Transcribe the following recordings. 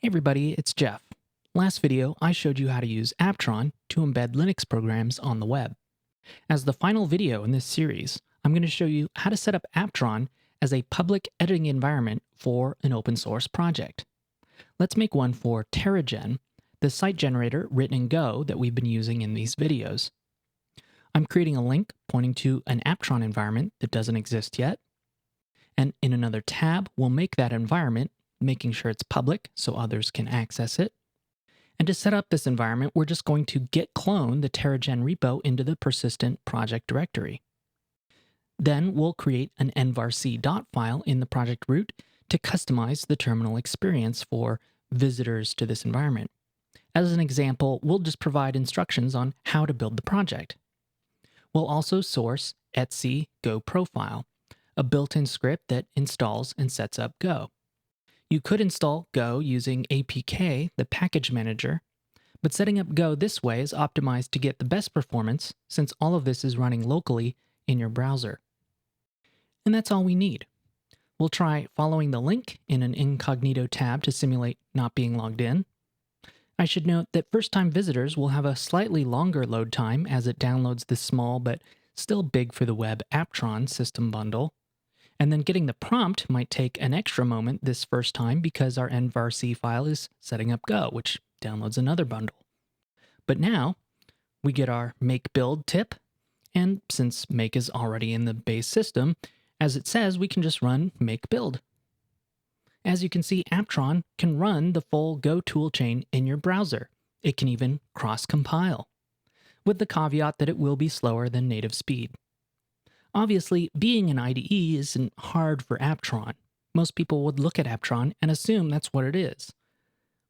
Hey everybody, it's Jeff. Last video, I showed you how to use Apptron to embed Linux programs on the web. As the final video in this series, I'm going to show you how to set up Apptron as a public editing environment for an open source project. Let's make one for Taragen, the site generator written in Go that we've been using in these videos. I'm creating a link pointing to an Apptron environment that doesn't exist yet. And in another tab, we'll make that environment, making sure it's public so others can access it. And to set up this environment, we're just going to git clone the Taragen repo into the persistent project directory. Then we'll create an nvarc dot file in the project root to customize the terminal experience for visitors to this environment. As an example, we'll just provide instructions on how to build the project. We'll also source etc go profile, a built-in script that installs and sets up Go. You could install Go using APK, the package manager, but setting up Go this way is optimized to get the best performance since all of this is running locally in your browser. And that's all we need. We'll try following the link in an incognito tab to simulate not being logged in. I should note that first-time visitors will have a slightly longer load time as it downloads this small but still big for the web Apptron system bundle. And then getting the prompt might take an extra moment this first time because our nvarc file is setting up Go, which downloads another bundle. But now, we get our make build tip, and since make is already in the base system, as it says, we can just run make build. As you can see, Apptron can run the full Go toolchain in your browser. It can even cross-compile, with the caveat that it will be slower than native speed. Obviously, being an IDE isn't hard for Apptron. Most people would look at Apptron and assume that's what it is,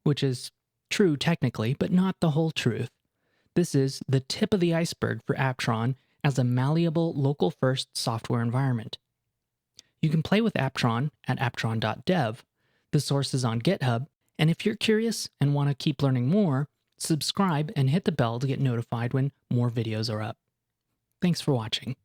which is true technically, but not the whole truth. This is the tip of the iceberg for Apptron as a malleable local-first software environment. You can play with Apptron at apptron.dev. The source is on GitHub, and if you're curious and want to keep learning more, subscribe and hit the bell to get notified when more videos are up. Thanks for watching.